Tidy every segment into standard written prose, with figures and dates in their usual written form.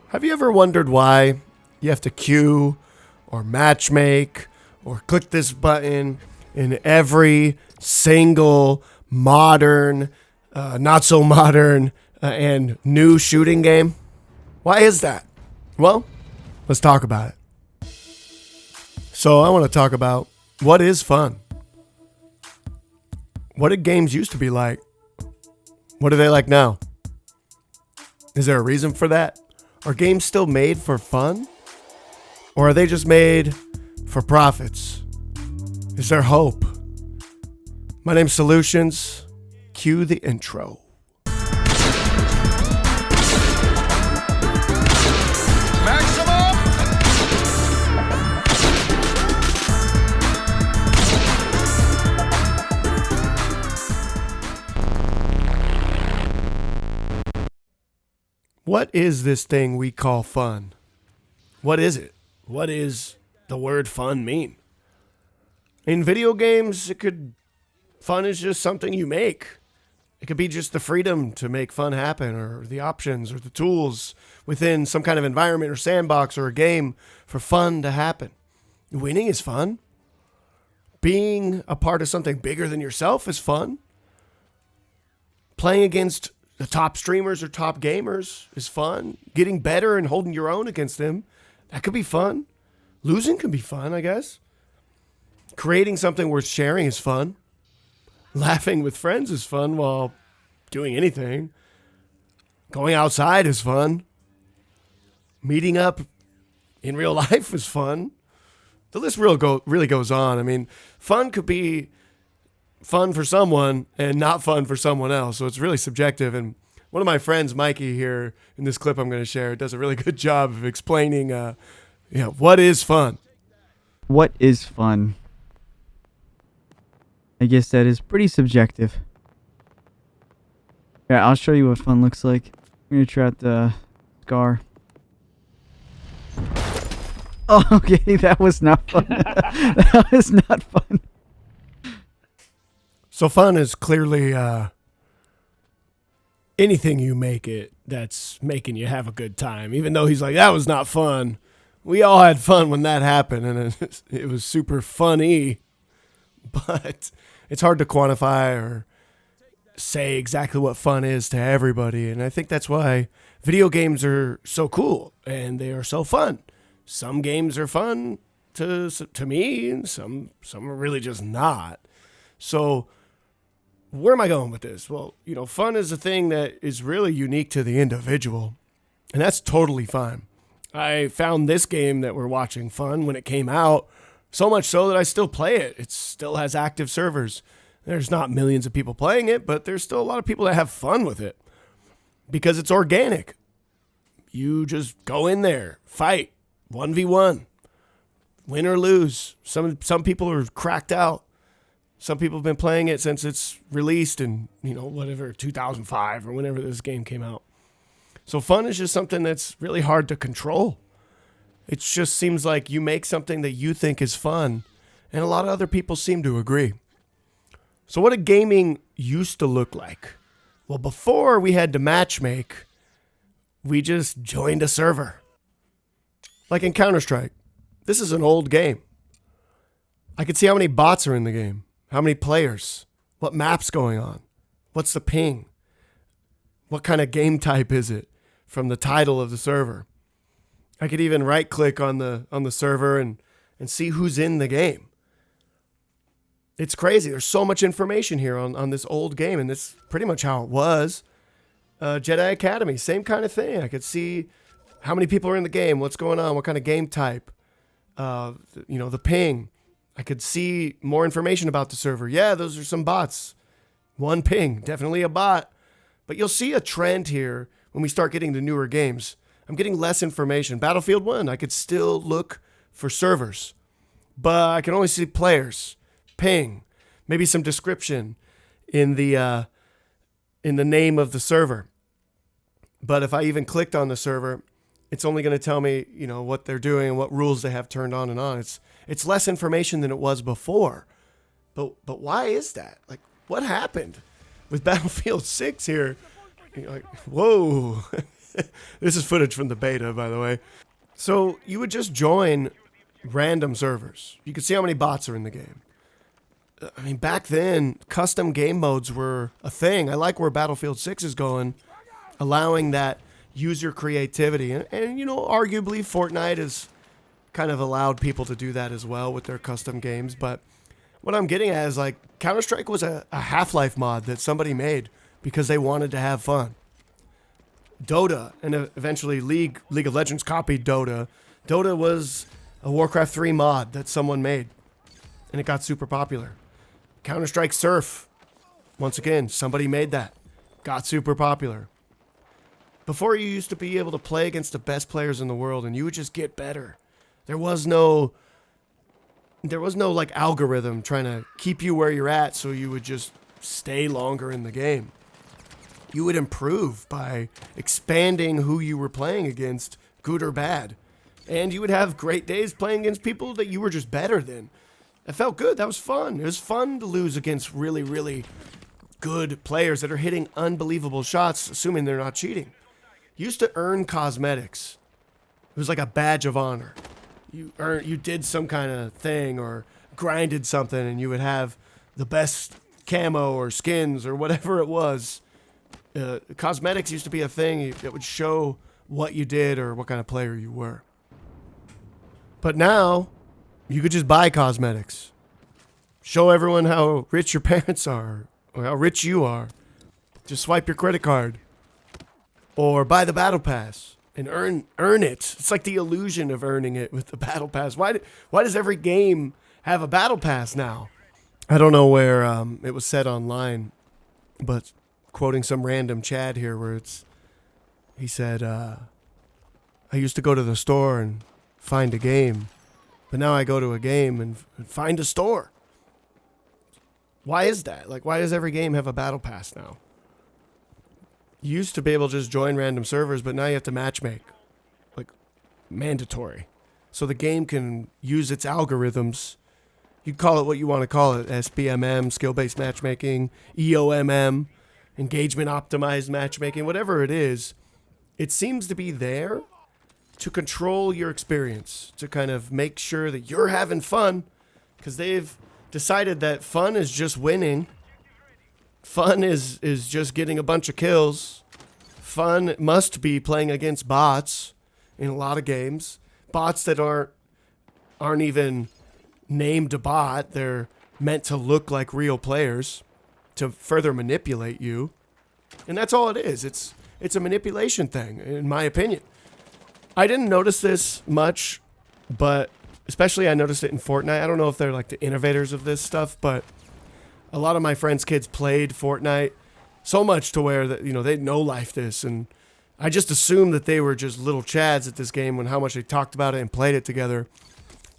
Have you ever wondered why you have to queue or matchmake or click this button in every single modern, not so modern, and new shooting game? Why is that? Well, let's talk about it. So, I want to talk about what is fun. What did games used to be like? What are they like now? Is there a reason for that? Are games still made for fun? Or are they just made for profits? Is there hope? My name's Solutions. Cue the intro. Maximum! What is this thing we call fun? What is it? What does the word fun mean? In video games, fun is just something you make. It could be just the freedom to make fun happen, or the options or the tools within some kind of environment or sandbox or a game for fun to happen. Winning is fun. Being a part of something bigger than yourself is fun. Playing against the top streamers or top gamers is fun. Getting better and holding your own against them, that could be fun. Losing can be fun, I guess. Creating something worth sharing is fun. Laughing with friends is fun while doing anything. Going outside is fun. Meeting up in real life is fun. The list really goes on. I mean, fun could be fun for someone and not fun for someone else. So it's really subjective. And one of my friends, Mikey, here in this clip I'm going to share, does a really good job of explaining, what is fun. What is fun? I guess that is pretty subjective. Yeah, I'll show you what fun looks like. I'm gonna try out the scar. Oh, okay, that was not fun. That was not fun. So fun is clearly anything you make it that's making you have a good time. Even though he's like, that was not fun. We all had fun when that happened, and it was super funny. But it's hard to quantify or say exactly what fun is to everybody. And I think that's why video games are so cool and they are so fun. Some games are fun to me, and some are really just not. So where am I going with this? Well, fun is a thing that is really unique to the individual, and that's totally fine. I found this game that we're watching fun when it came out, so much so that I still play it. It still has active servers. There's not millions of people playing it, but there's still a lot of people that have fun with it because it's organic. You just go in there, fight, 1v1, win or lose. Some people are cracked out. Some people have been playing it since it's released in, 2005 or whenever this game came out. So fun is just something that's really hard to control. It just seems like you make something that you think is fun, and a lot of other people seem to agree. So what did gaming used to look like? Well, before we had to matchmake, we just joined a server. Like in Counter-Strike. This is an old game. I could see how many bots are in the game, how many players, what map's going on, what's the ping, what kind of game type is it from the title of the server. I could even right-click on the server and see who's in the game. It's crazy. There's so much information here on this old game, and that's pretty much how it was. Jedi Academy, same kind of thing. I could see how many people are in the game, what's going on, what kind of game type, the ping. I could see more information about the server. Yeah, those are some bots. One ping, definitely a bot. But you'll see a trend here when we start getting to newer games. I'm getting less information. Battlefield 1, I could still look for servers, but I can only see players, ping, maybe some description in the name of the server. But if I even clicked on the server, it's only going to tell me, what they're doing and what rules they have turned on and on. It's less information than it was before. But why is that? Like, what happened with Battlefield 6 here? Like, whoa. This is footage from the beta, by the way. So you would just join random servers. You could see how many bots are in the game. I mean, back then, custom game modes were a thing. I like where Battlefield 6 is going, allowing that user creativity. And you know, arguably, Fortnite has kind of allowed people to do that as well with their custom games. But what I'm getting at is, like, Counter-Strike was a Half-Life mod that somebody made because they wanted to have fun. Dota, and eventually League of Legends copied Dota. Dota was a Warcraft 3 mod that someone made, and it got super popular. Counter-Strike Surf, once again, somebody made that, got super popular. Before, you used to be able to play against the best players in the world, and you would just get better. There was no like algorithm trying to keep you where you're at so you would just stay longer in the game. You would improve by expanding who you were playing against, good or bad. And you would have great days playing against people that you were just better than. It felt good. That was fun. It was fun to lose against really, really good players that are hitting unbelievable shots, assuming they're not cheating. You used to earn cosmetics. It was like a badge of honor. You did some kind of thing or grinded something, and you would have the best camo or skins or whatever it was. Cosmetics used to be a thing that would show what you did or what kind of player you were. But now, you could just buy cosmetics. Show everyone how rich your parents are or how rich you are. Just swipe your credit card. Or buy the battle pass and earn it. It's like the illusion of earning it with the battle pass. Why does every game have a battle pass now? I don't know where it was said online, but quoting some random Chad here where he said, I used to go to the store and find a game, but now I go to a game and find a store. Why is that? Like, why does every game have a battle pass now? You used to be able to just join random servers, but now you have to matchmake. Like, mandatory. So the game can use its algorithms. You call it what you want to call it. SBMM, skill-based matchmaking, eomm, engagement optimized matchmaking, whatever it is. It seems to be there to control your experience, to kind of make sure that you're having fun, because they've decided that fun is just winning. Fun is just getting a bunch of kills. Fun must be playing against bots in a lot of games. Bots that aren't even named a bot. They're meant to look like real players to further manipulate you. And that's all it is. It's a manipulation thing, in my opinion. I didn't notice this much, but especially I noticed it in Fortnite. I don't know if they're like the innovators of this stuff, but a lot of my friends' kids played Fortnite so much to where that, you know, they no-life this, and I just assumed that they were just little chads at this game when how much they talked about it and played it together.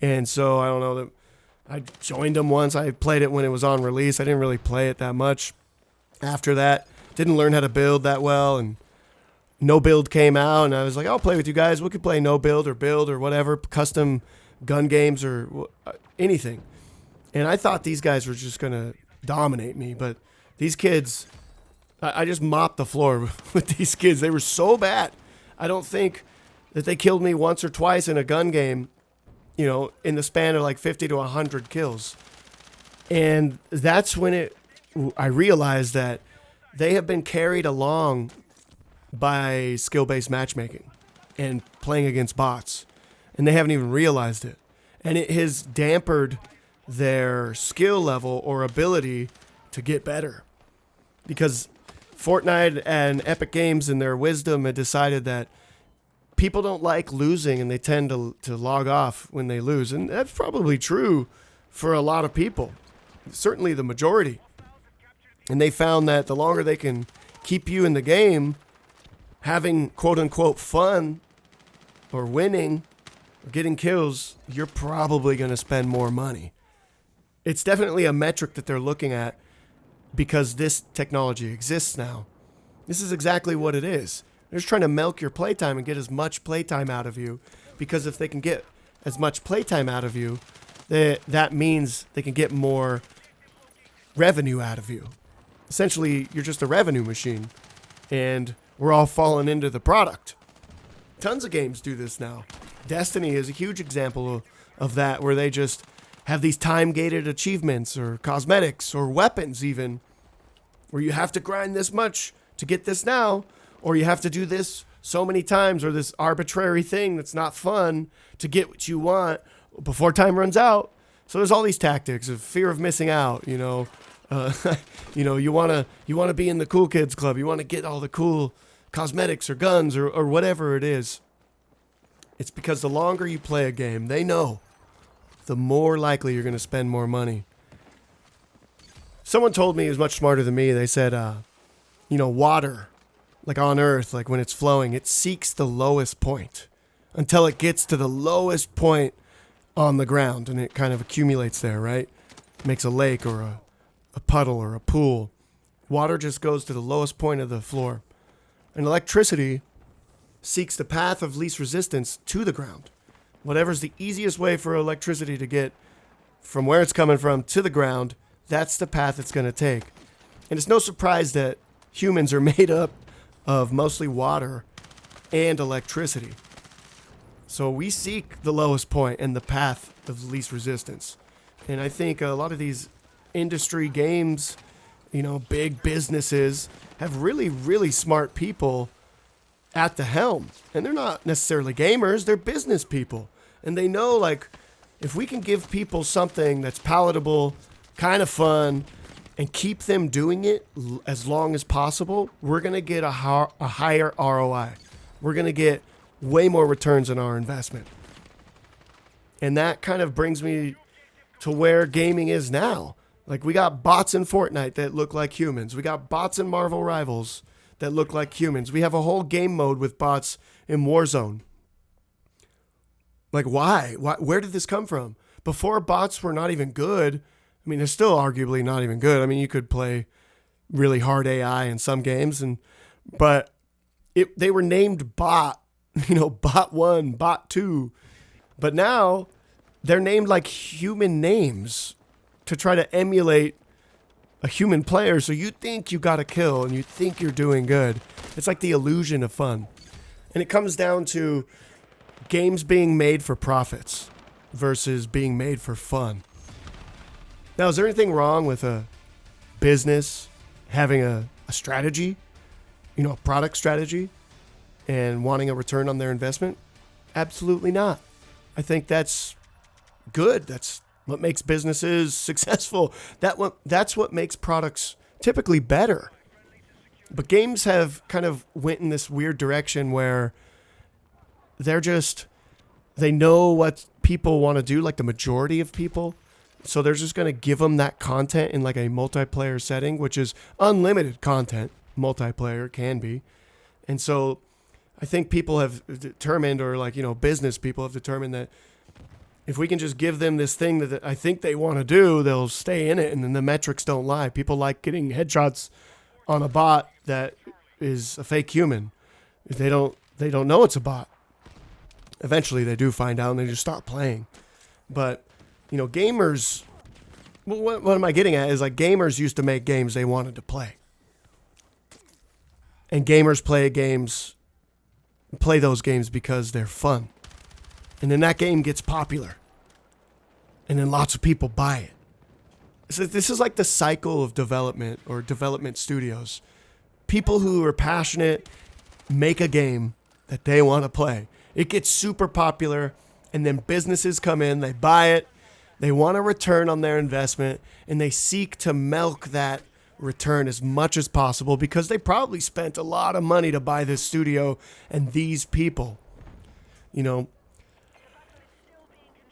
And so I don't know that I joined them once. I played it when it was on release. I didn't really play it that much. After that, didn't learn how to build that well, and no build came out, and I was like, I'll play with you guys. We could play no build or whatever, custom gun games or anything. And I thought these guys were just going to dominate me, but these kids, I just mopped the floor with these kids. They were so bad. I don't think that they killed me once or twice in a gun game, you know, in the span of like 50 to 100 kills. And that's when I realized that they have been carried along by skill-based matchmaking and playing against bots, and they haven't even realized it. And it has dampered their skill level or ability to get better, because Fortnite and Epic Games in their wisdom had decided that people don't like losing, and they tend to log off when they lose. And that's probably true for a lot of people, certainly the majority. And they found that the longer they can keep you in the game having quote-unquote fun or winning or getting kills, you're probably going to spend more money. It's definitely a metric that they're looking at because this technology exists now. This is exactly what it is. They're just trying to milk your playtime and get as much playtime out of you, because if they can get as much playtime out of you, that means they can get more revenue out of you. Essentially, you're just a revenue machine. And we're all falling into the product. Tons of games do this now. Destiny is a huge example of that, where they just have these time-gated achievements or cosmetics or weapons even, where you have to grind this much to get this now, or you have to do this so many times, or this arbitrary thing that's not fun to get what you want before time runs out. So there's all these tactics of fear of missing out, you know. You want to be in the cool kids club. You want to get all the cool cosmetics or guns or whatever it is. It's because the longer you play a game, they know, the more likely you're going to spend more money. Someone told me, who was much smarter than me, they said, water, like on Earth, like when it's flowing, it seeks the lowest point until it gets to the lowest point on the ground, and it kind of accumulates there, right? Makes a lake or a puddle or a pool. Water just goes to the lowest point of the floor. And electricity seeks the path of least resistance to the ground. Whatever's the easiest way for electricity to get from where it's coming from to the ground, that's the path it's going to take. And it's no surprise that humans are made up of mostly water and electricity. So we seek the lowest point and the path of least resistance. And I think a lot of these industry games, big businesses have really, really smart people at the helm. And they're not necessarily gamers, they're business people. And they know, like, if we can give people something that's palatable, kind of fun, and keep them doing it as long as possible, we're going to get a higher ROI. We're going to get way more returns on our investment. And that kind of brings me to where gaming is now. Like, we got bots in Fortnite that look like humans. We got bots in Marvel Rivals that look like humans. We have a whole game mode with bots in Warzone. Like, why? Where did this come from? Before, bots were not even good. I mean, they're still arguably not even good. I mean, you could play really hard AI in some games, but they were named bot, bot 1, bot 2. But now they're named like human names to try to emulate a human player. So you think you got a kill and you think you're doing good. It's like the illusion of fun. And it comes down to games being made for profits versus being made for fun. Now, is there anything wrong with a business having a strategy, a product strategy, and wanting a return on their investment? Absolutely not. I think that's good. That's what makes businesses successful. That's what makes products typically better. But games have kind of went in this weird direction where they know what people want to do, like the majority of people. So they're just going to give them that content in like a multiplayer setting, which is unlimited content. Multiplayer can be. And so I think people have determined, or business people have determined, that if we can just give them this thing that I think they want to do, they'll stay in it, and then the metrics don't lie. People like getting headshots on a bot that is a fake human. They don't know it's a bot. Eventually they do find out and they just stop playing. But, gamers, what am I getting at is, like, gamers used to make games they wanted to play. And gamers play those games because they're fun. And then that game gets popular. And then lots of people buy it. So this is like the cycle of development, or development studios. People who are passionate make a game that they want to play. It gets super popular, and then businesses come in, they buy it, they want a return on their investment, and they seek to milk that return as much as possible because they probably spent a lot of money to buy this studio and these people.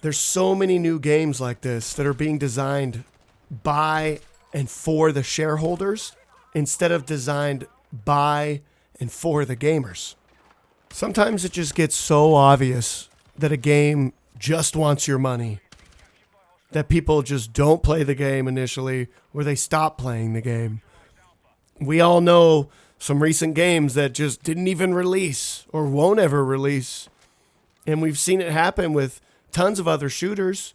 There's so many new games like this that are being designed by and for the shareholders instead of designed by and for the gamers. Sometimes it just gets so obvious that a game just wants your money that people just don't play the game initially, or they stop playing the game. We all know some recent games that just didn't even release or won't ever release. And we've seen it happen with tons of other shooters